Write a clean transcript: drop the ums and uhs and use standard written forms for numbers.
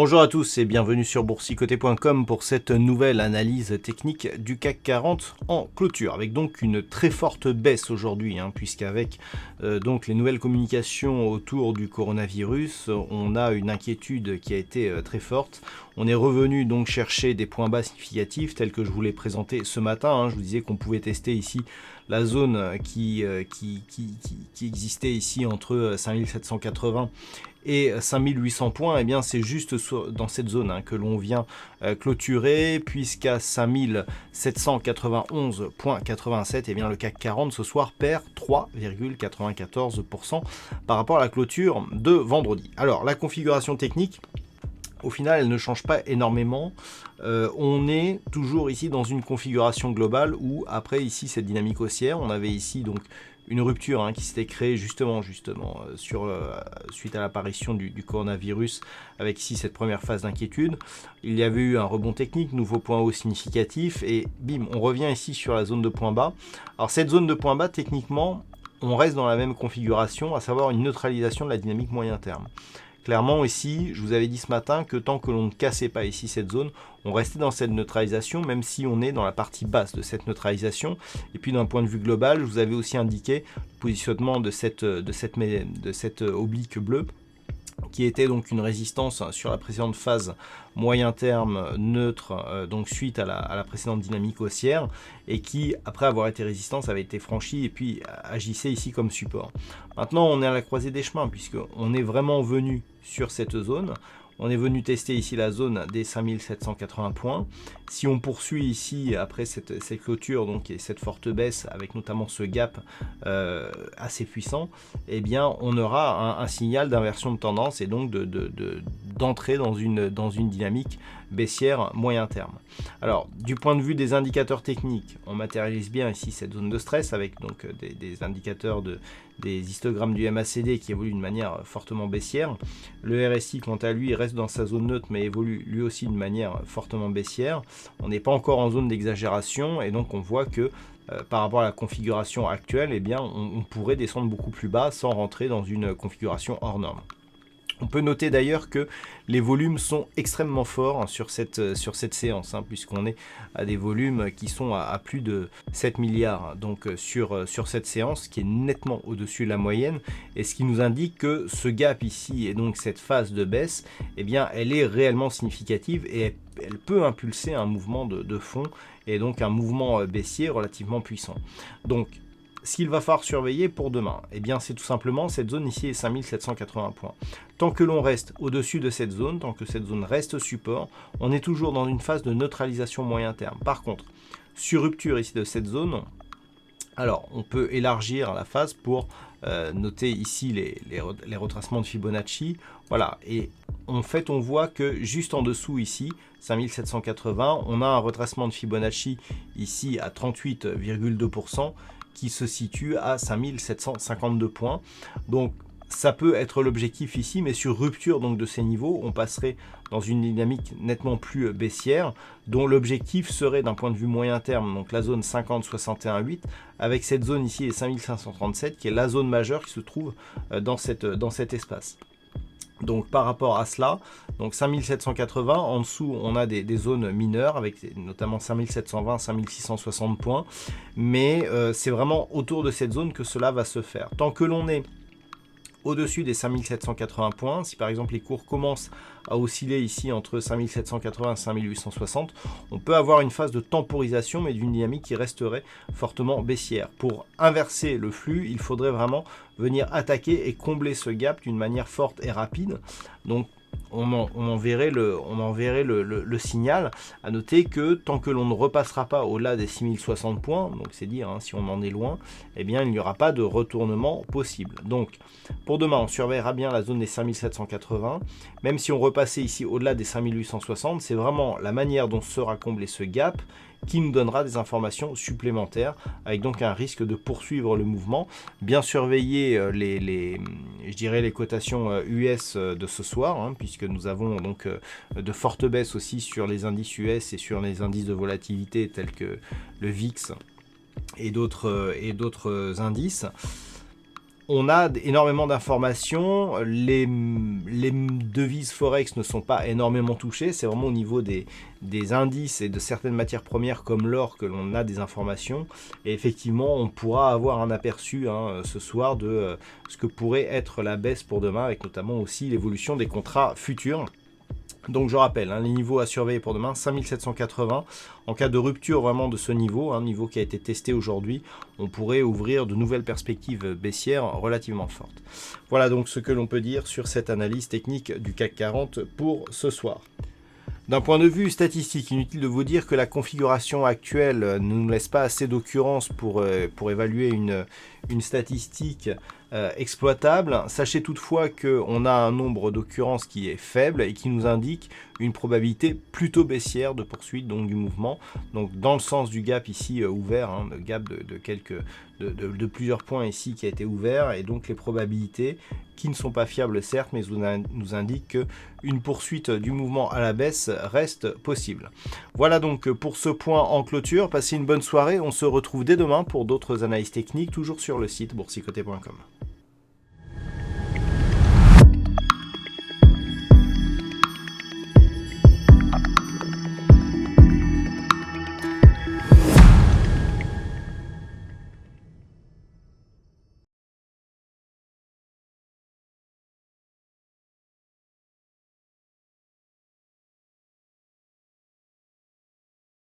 Bonjour à tous et bienvenue sur boursicoté.com pour cette nouvelle analyse technique du CAC 40 en clôture, avec donc une très forte baisse aujourd'hui, puisqu'avec donc les nouvelles communications autour du coronavirus, on a une inquiétude qui a été très forte. On est revenu donc chercher des points bas significatifs tels que je vous l'ai présenté ce matin. Je vous disais qu'on pouvait tester ici la zone qui existait ici entre 5780 et 5800 points. Et bien c'est juste dans cette zone que l'on vient clôturer, puisqu'à 5791,87, et bien le CAC 40 ce soir perd 3,94% par rapport à la clôture de vendredi. Alors la configuration technique, au final, elle ne change pas énormément. On est toujours ici dans une configuration globale où, après ici cette dynamique haussière, on avait ici donc une rupture qui s'était créée justement suite à l'apparition du coronavirus, avec ici cette première phase d'inquiétude. Il y avait eu un rebond technique, nouveau point haut significatif, et bim, on revient ici sur la zone de point bas. Alors cette zone de point bas, techniquement, on reste dans la même configuration, à savoir une neutralisation de la dynamique moyen terme. Clairement ici, je vous avais dit ce matin que tant que l'on ne cassait pas ici cette zone, on restait dans cette neutralisation, même si on est dans la partie basse de cette neutralisation. Et puis d'un point de vue global, je vous avais aussi indiqué le positionnement de cette oblique bleue, qui était donc une résistance sur la précédente phase moyen terme neutre, donc suite à la précédente dynamique haussière, et qui, après avoir été résistance, avait été franchie et puis agissait ici comme support. Maintenant, on est à la croisée des chemins, puisqu'on est vraiment venu sur cette zone. On est venu tester ici la zone des 5780 points. Si on poursuit ici, après cette clôture donc, et cette forte baisse, avec notamment ce gap assez puissant, eh bien, on aura un signal d'inversion de tendance et donc d'entrer dans une dynamique baissière moyen terme. Alors, du point de vue des indicateurs techniques, on matérialise bien ici cette zone de stress avec donc des indicateurs des histogrammes du MACD qui évoluent d'une manière fortement baissière. Le RSI, quant à lui, reste dans sa zone neutre, mais évolue lui aussi d'une manière fortement baissière. On n'est pas encore en zone d'exagération, et donc on voit que par rapport à la configuration actuelle, eh bien, on pourrait descendre beaucoup plus bas sans rentrer dans une configuration hors norme. On peut noter d'ailleurs que les volumes sont extrêmement forts sur cette séance, puisqu'on est à des volumes qui sont à plus de 7 milliards donc sur cette séance, qui est nettement au-dessus de la moyenne, et ce qui nous indique que ce gap ici et donc cette phase de baisse, eh bien, elle est réellement significative et elle peut impulser un mouvement de fond et donc un mouvement baissier relativement puissant. Donc, ce qu'il va falloir surveiller pour demain, eh bien, c'est tout simplement cette zone ici est 5780 points. Tant que l'on reste au-dessus de cette zone, tant que cette zone reste support, on est toujours dans une phase de neutralisation moyen terme. Par contre, sur rupture ici de cette zone, alors on peut élargir la phase pour noter ici les retracements de Fibonacci. Voilà, et en fait on voit que juste en dessous ici, 5780, on a un retracement de Fibonacci ici à 38,2%, qui se situe à 5752 points. Donc ça peut être l'objectif ici, mais sur rupture donc de ces niveaux, on passerait dans une dynamique nettement plus baissière, dont l'objectif serait d'un point de vue moyen terme, donc la zone 50-61,8, avec cette zone ici et 5537, qui est la zone majeure qui se trouve dans cet espace. Donc par rapport à cela, donc 5780, en dessous on a des zones mineures avec notamment 5720, 5660 points, mais c'est vraiment autour de cette zone que cela va se faire. Tant que l'on est au-dessus des 5780 points, si par exemple les cours commencent à osciller ici entre 5780 et 5860, on peut avoir une phase de temporisation, mais d'une dynamique qui resterait fortement baissière. Pour inverser le flux, il faudrait vraiment venir attaquer et combler ce gap d'une manière forte et rapide. Donc on en verrait le signal. À noter que tant que l'on ne repassera pas au-delà des 6060 points, donc c'est dire si on en est loin, eh bien il n'y aura pas de retournement possible. Donc pour demain, on surveillera bien la zone des 5780. Même si on repassait ici au-delà des 5860, c'est vraiment la manière dont sera comblé ce gap qui nous donnera des informations supplémentaires, avec donc un risque de poursuivre le mouvement. Bien surveiller les cotations US de ce soir, puisque nous avons donc de fortes baisses aussi sur les indices US et sur les indices de volatilité tels que le VIX et d'autres indices. On a énormément d'informations, les devises Forex ne sont pas énormément touchées, c'est vraiment au niveau des indices et de certaines matières premières comme l'or que l'on a des informations. Et effectivement, on pourra avoir un aperçu ce soir de ce que pourrait être la baisse pour demain, avec notamment aussi l'évolution des contrats futurs. Donc je rappelle, les niveaux à surveiller pour demain, 5780. En cas de rupture vraiment de ce niveau, un niveau qui a été testé aujourd'hui, on pourrait ouvrir de nouvelles perspectives baissières relativement fortes. Voilà donc ce que l'on peut dire sur cette analyse technique du CAC 40 pour ce soir. D'un point de vue statistique, inutile de vous dire que la configuration actuelle ne nous laisse pas assez d'occurrences pour évaluer une statistique exploitable. Sachez toutefois qu'on a un nombre d'occurrences qui est faible et qui nous indique une probabilité plutôt baissière de poursuite donc, du mouvement. Donc dans le sens du gap ici ouvert, le gap de plusieurs points ici qui a été ouvert, et donc les probabilités qui ne sont pas fiables certes, mais nous indiquent qu'une poursuite du mouvement à la baisse reste possible. Voilà donc pour ce point en clôture. Passez une bonne soirée, on se retrouve dès demain pour d'autres analyses techniques, toujours sur le site boursicoté.com.